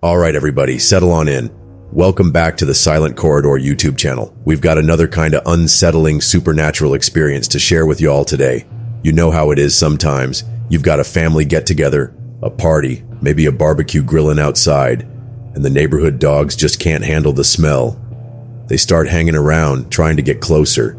Alright everybody, settle on in. Welcome back to the Silent Corridor YouTube channel. We've got another kind of unsettling supernatural experience to share with y'all today. You know how it is sometimes. You've got a family get-together, a party, maybe a barbecue grilling outside, and the neighborhood dogs just can't handle the smell. They start hanging around, trying to get closer.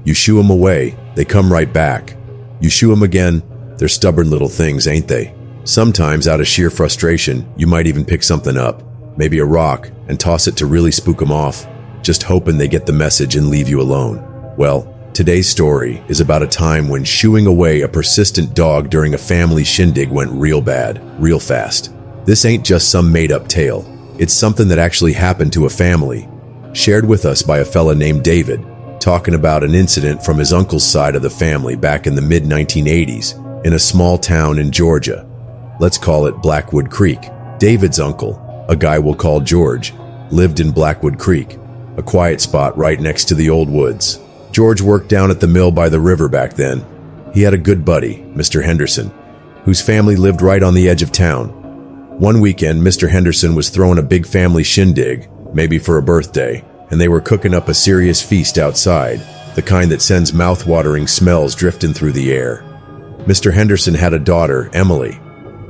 You shoo them away, they come right back. You shoo them again, they're stubborn little things, ain't they? Sometimes, out of sheer frustration, you might even pick something up, maybe a rock, and toss it to really spook them off, just hoping they get the message and leave you alone. Well, today's story is about a time when shooing away a persistent dog during a family shindig went real bad, real fast. This ain't just some made-up tale. It's something that actually happened to a family, shared with us by a fella named David, talking about an incident from his uncle's side of the family back in the mid-1980s in a small town in Georgia. Let's call it Blackwood Creek. David's uncle, a guy we'll call George, lived in Blackwood Creek, a quiet spot right next to the old woods. George worked down at the mill by the river back then. He had a good buddy, Mr. Henderson, whose family lived right on the edge of town. One weekend, Mr. Henderson was throwing a big family shindig, maybe for a birthday, and they were cooking up a serious feast outside, the kind that sends mouth-watering smells drifting through the air. Mr. Henderson had a daughter, Emily.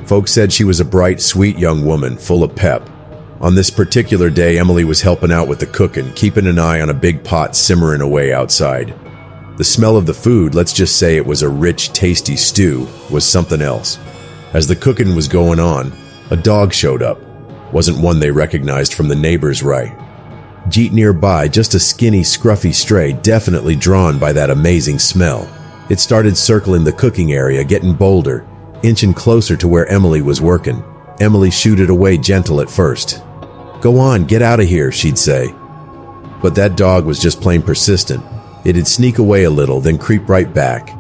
Folks said she was a bright, sweet young woman, full of pep. On this particular day, Emily was helping out with the cooking, keeping an eye on a big pot simmering away outside. The smell of the food, let's just say it was a rich, tasty stew, was something else. As the cooking was going on, a dog showed up. Wasn't one they recognized from the neighbors, right? Jeet nearby, just a skinny, scruffy stray, definitely drawn by that amazing smell. It started circling the cooking area, getting bolder, inching closer to where Emily was working. Emily shooed it away gentle at first. "Go on, get out of here," she'd say. But that dog was just plain persistent. It'd sneak away a little, then creep right back.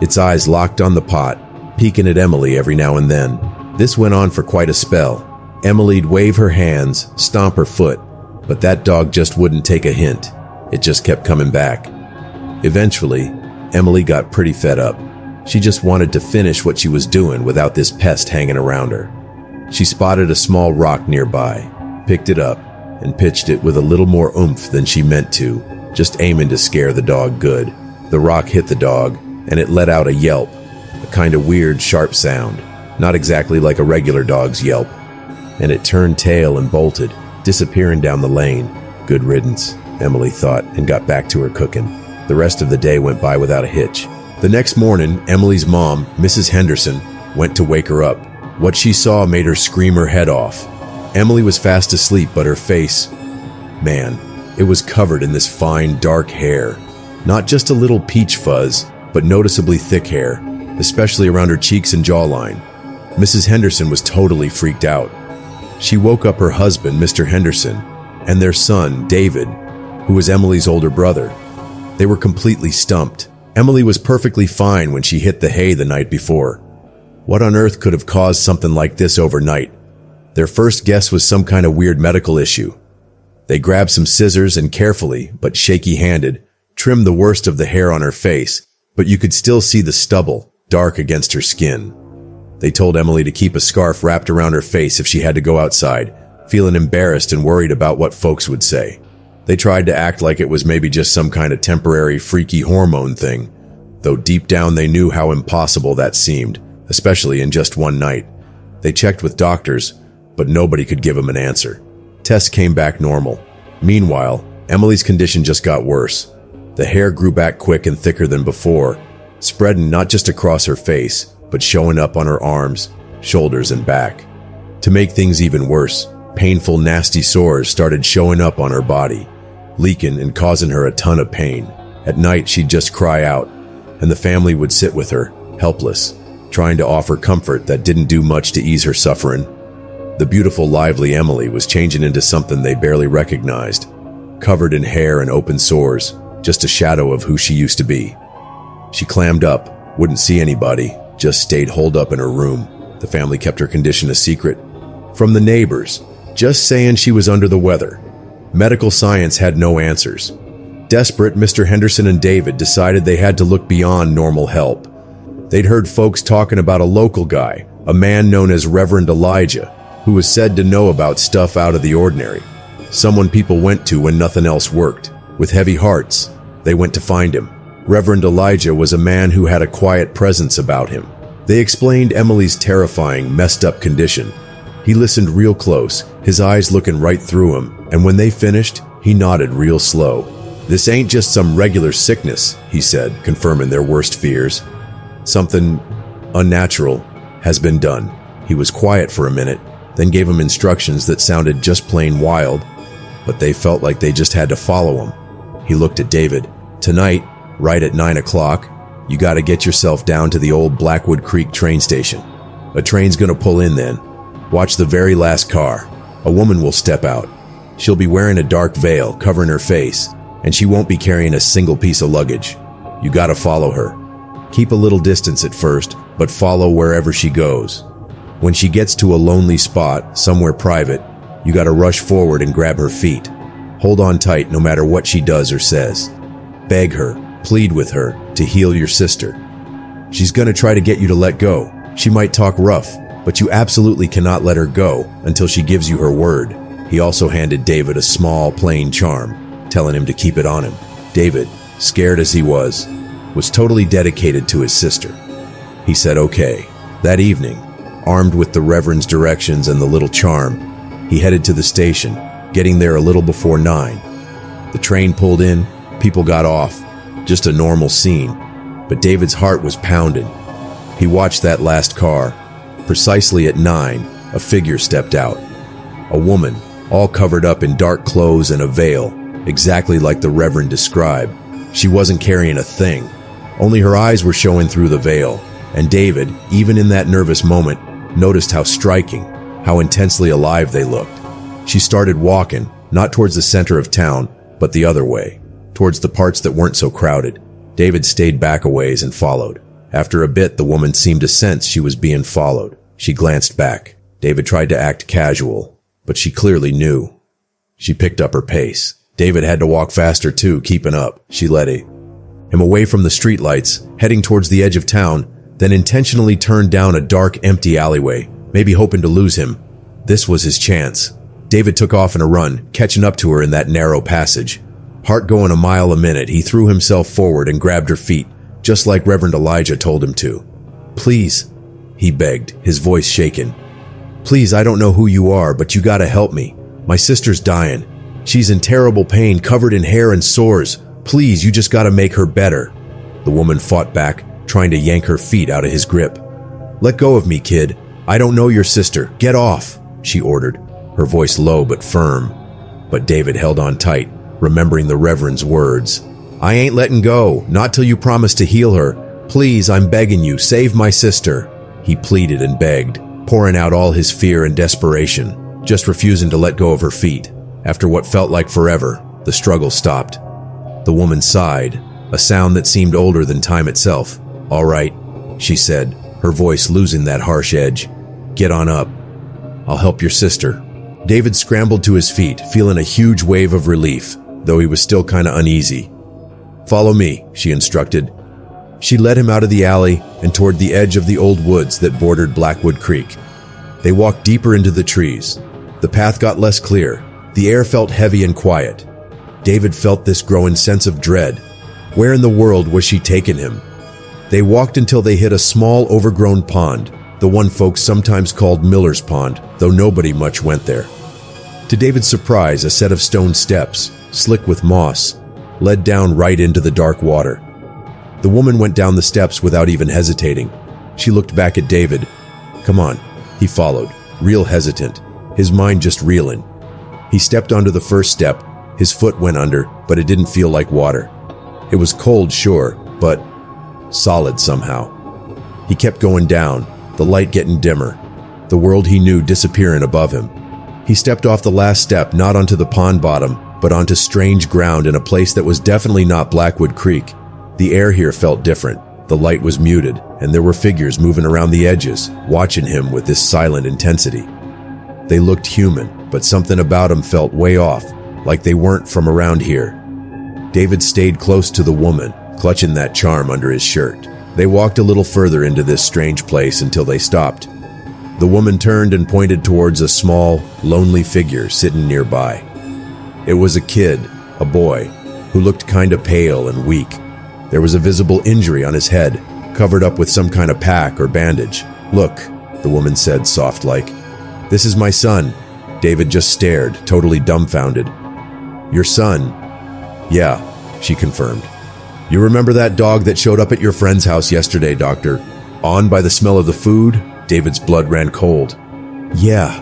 Its eyes locked on the pot, peeking at Emily every now and then. This went on for quite a spell. Emily'd wave her hands, stomp her foot, but that dog just wouldn't take a hint. It just kept coming back. Eventually, Emily got pretty fed up. She just wanted to finish what she was doing without this pest hanging around her. She spotted a small rock nearby, picked it up, and pitched it with a little more oomph than she meant to, just aiming to scare the dog good. The rock hit the dog, and it let out a yelp, a kind of weird, sharp sound, not exactly like a regular dog's yelp. And it turned tail and bolted, disappearing down the lane. Good riddance, Emily thought, and got back to her cooking. The rest of the day went by without a hitch. The next morning, Emily's mom, Mrs. Henderson, went to wake her up. What she saw made her scream her head off. Emily was fast asleep, but her face, man, it was covered in this fine, dark hair. Not just a little peach fuzz, but noticeably thick hair, especially around her cheeks and jawline. Mrs. Henderson was totally freaked out. She woke up her husband, Mr. Henderson, and their son, David, who was Emily's older brother. They were completely stumped. Emily was perfectly fine when she hit the hay the night before. What on earth could have caused something like this overnight? Their first guess was some kind of weird medical issue. They grabbed some scissors and carefully, but shaky-handed, trimmed the worst of the hair on her face, but you could still see the stubble, dark against her skin. They told Emily to keep a scarf wrapped around her face if she had to go outside, feeling embarrassed and worried about what folks would say. They tried to act like it was maybe just some kind of temporary freaky hormone thing, though deep down they knew how impossible that seemed, especially in just one night. They checked with doctors, but nobody could give them an answer. Tests came back normal. Meanwhile, Emily's condition just got worse. The hair grew back quick and thicker than before, spreading not just across her face, but showing up on her arms, shoulders, and back. To make things even worse, painful, nasty sores started showing up on her body, leaking and causing her a ton of pain. At night, she'd just cry out, and the family would sit with her, helpless, trying to offer comfort that didn't do much to ease her suffering. The beautiful, lively Emily was changing into something they barely recognized, covered in hair and open sores, just a shadow of who she used to be. She clammed up, wouldn't see anybody, just stayed holed up in her room. The family kept her condition a secret from the neighbors, just saying she was under the weather. Medical science had no answers. Desperate, Mr. Henderson and David decided they had to look beyond normal help. They'd heard folks talking about a local guy, a man known as Reverend Elijah, who was said to know about stuff out of the ordinary. Someone people went to when nothing else worked. With heavy hearts, they went to find him. Reverend Elijah was a man who had a quiet presence about him. They explained Emily's terrifying, messed up condition. He listened real close, his eyes looking right through him, and when they finished, he nodded real slow. "This ain't just some regular sickness," he said, confirming their worst fears. "Something unnatural has been done." He was quiet for a minute, then gave them instructions that sounded just plain wild, but they felt like they just had to follow him. He looked at David. "Tonight, right at 9 o'clock, you gotta get yourself down to the old Blackwood Creek train station. A train's gonna pull in then. Watch the very last car. A woman will step out. She'll be wearing a dark veil covering her face, and she won't be carrying a single piece of luggage. You gotta follow her. Keep a little distance at first, but follow wherever she goes. When she gets to a lonely spot, somewhere private, you gotta rush forward and grab her feet. Hold on tight no matter what she does or says. Beg her, plead with her, to heal your sister. She's gonna try to get you to let go. She might talk rough, but you absolutely cannot let her go until she gives you her word." He also handed David a small, plain charm, telling him to keep it on him. David, scared as he was totally dedicated to his sister. He said okay. That evening, armed with the Reverend's directions and the little charm, he headed to the station, getting there a little before 9. The train pulled in, people got off, just a normal scene, but David's heart was pounding. He watched that last car. Precisely at 9, a figure stepped out. A woman, all covered up in dark clothes and a veil, exactly like the Reverend described. She wasn't carrying a thing. Only her eyes were showing through the veil, and David, even in that nervous moment, noticed how striking, how intensely alive they looked. She started walking, not towards the center of town, but the other way, towards the parts that weren't so crowded. David stayed back a ways and followed. After a bit, the woman seemed to sense she was being followed. She glanced back. David tried to act casual, but she clearly knew. She picked up her pace. David had to walk faster too, keeping up. She led him away from the streetlights, heading towards the edge of town, then intentionally turned down a dark, empty alleyway, maybe hoping to lose him. This was his chance. David took off in a run, catching up to her in that narrow passage. Heart going a mile a minute, he threw himself forward and grabbed her feet, just like Reverend Elijah told him to. "Please," he begged, his voice shaken. "Please, I don't know who you are, but you gotta help me. My sister's dying. She's in terrible pain, covered in hair and sores. Please, you just gotta make her better." The woman fought back, trying to yank her feet out of his grip. "Let go of me, kid. I don't know your sister. Get off," she ordered, her voice low but firm. But David held on tight, remembering the Reverend's words. "I ain't letting go, not till you promise to heal her. Please, I'm begging you, save my sister." He pleaded and begged, pouring out all his fear and desperation, just refusing to let go of her feet. After what felt like forever, the struggle stopped. The woman sighed, a sound that seemed older than time itself. "All right," she said, her voice losing that harsh edge. "Get on up. I'll help your sister." David scrambled to his feet, feeling a huge wave of relief, though he was still kinda uneasy. "Follow me," she instructed. She led him out of the alley and toward the edge of the old woods that bordered Blackwood Creek. They walked deeper into the trees. The path got less clear. The air felt heavy and quiet. David felt this growing sense of dread. Where in the world was she taking him? They walked until they hit a small, overgrown pond, the one folks sometimes called Miller's Pond, though nobody much went there. To David's surprise, a set of stone steps, slick with moss, led down right into the dark water. The woman went down the steps without even hesitating. She looked back at David. "Come on," he followed, real hesitant, his mind just reeling. He stepped onto the first step. His foot went under, but it didn't feel like water. It was cold, sure, but solid somehow. He kept going down, the light getting dimmer, the world he knew disappearing above him. He stepped off the last step, not onto the pond bottom, but onto strange ground in a place that was definitely not Blackwood Creek. The air here felt different. The light was muted, and there were figures moving around the edges, watching him with this silent intensity. They looked human, but something about them felt way off, like they weren't from around here. David stayed close to the woman, clutching that charm under his shirt. They walked a little further into this strange place until they stopped. The woman turned and pointed towards a small, lonely figure sitting nearby. It was a kid, a boy, who looked kinda pale and weak. There was a visible injury on his head, covered up with some kind of pack or bandage. "Look," the woman said, soft-like. "This is my son." David just stared, totally dumbfounded. "Your son?" "Yeah," she confirmed. "You remember that dog that showed up at your friend's house yesterday, Doctor? On by the smell of the food?" David's blood ran cold. "Yeah,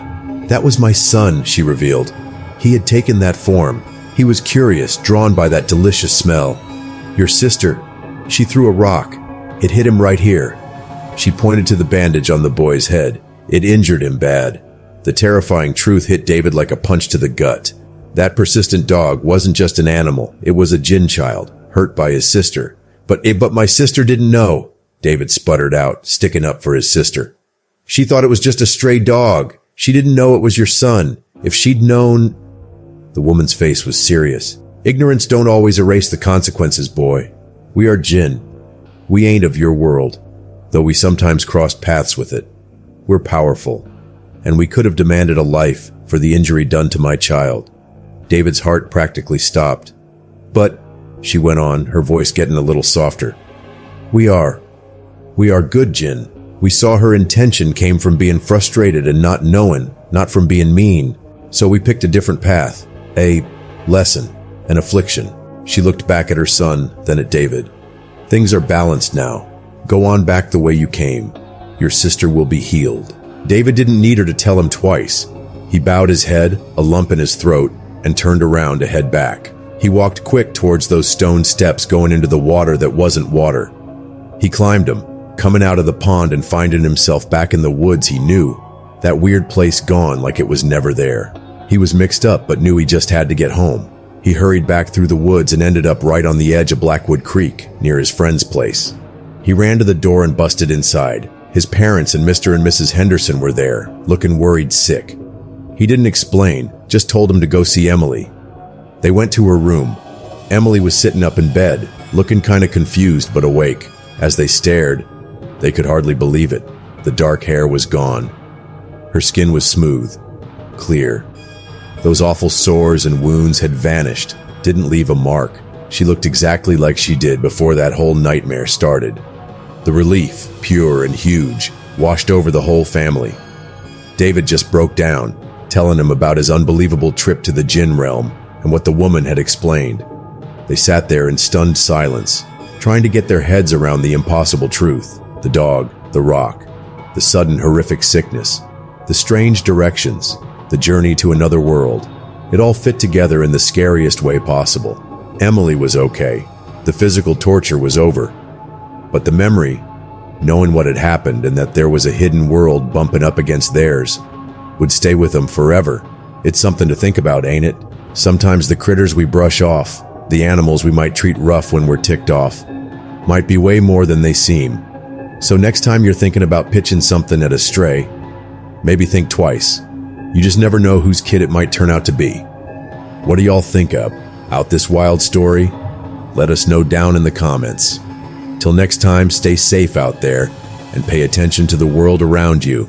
that was my son," she revealed. "He had taken that form. He was curious, drawn by that delicious smell. Your sister, she threw a rock. It hit him right here." She pointed to the bandage on the boy's head. It injured him bad. The terrifying truth hit David like a punch to the gut. That persistent dog wasn't just an animal. It was a jinn child, hurt by his sister. But my sister didn't know," David sputtered out, sticking up for his sister. "She thought it was just a stray dog. She didn't know it was your son. If she'd known—" The woman's face was serious. "Ignorance don't always erase the consequences, boy. We are jinn. We ain't of your world, though we sometimes cross paths with it. We're powerful, and we could have demanded a life for the injury done to my child." David's heart practically stopped. "But," she went on, her voice getting a little softer, We are good jinn. We saw her intention came from being frustrated and not knowing, not from being mean. So we picked a different path, a lesson, an affliction." She looked back at her son, then at David. "Things are balanced now. Go on back the way you came. Your sister will be healed." David didn't need her to tell him twice. He bowed his head, a lump in his throat, and turned around to head back. He walked quick towards those stone steps going into the water that wasn't water. He climbed them, coming out of the pond and finding himself back in the woods he knew. That weird place gone like it was never there. He was mixed up but knew he just had to get home. He hurried back through the woods and ended up right on the edge of Blackwood Creek, near his friend's place. He ran to the door and busted inside. His parents and Mr. and Mrs. Henderson were there, looking worried sick. He didn't explain, just told him to go see Emily. They went to her room. Emily was sitting up in bed, looking kinda confused but awake. As they stared, they could hardly believe it. The dark hair was gone. Her skin was smooth, clear. Those awful sores and wounds had vanished, didn't leave a mark. She looked exactly like she did before that whole nightmare started. The relief, pure and huge, washed over the whole family. David just broke down, telling him about his unbelievable trip to the jinn realm and what the woman had explained. They sat there in stunned silence, trying to get their heads around the impossible truth. The dog, the rock, the sudden horrific sickness, the strange directions, the journey to another world. It all fit together in the scariest way possible. Emily was okay. The physical torture was over. But the memory, knowing what had happened and that there was a hidden world bumping up against theirs, would stay with them forever. It's something to think about, ain't it? Sometimes the critters we brush off, the animals we might treat rough when we're ticked off, might be way more than they seem. So next time you're thinking about pitching something at a stray, maybe think twice. You just never know whose kid it might turn out to be. What do y'all think of? Out this wild story? Let us know down in the comments. Till next time, stay safe out there and pay attention to the world around you.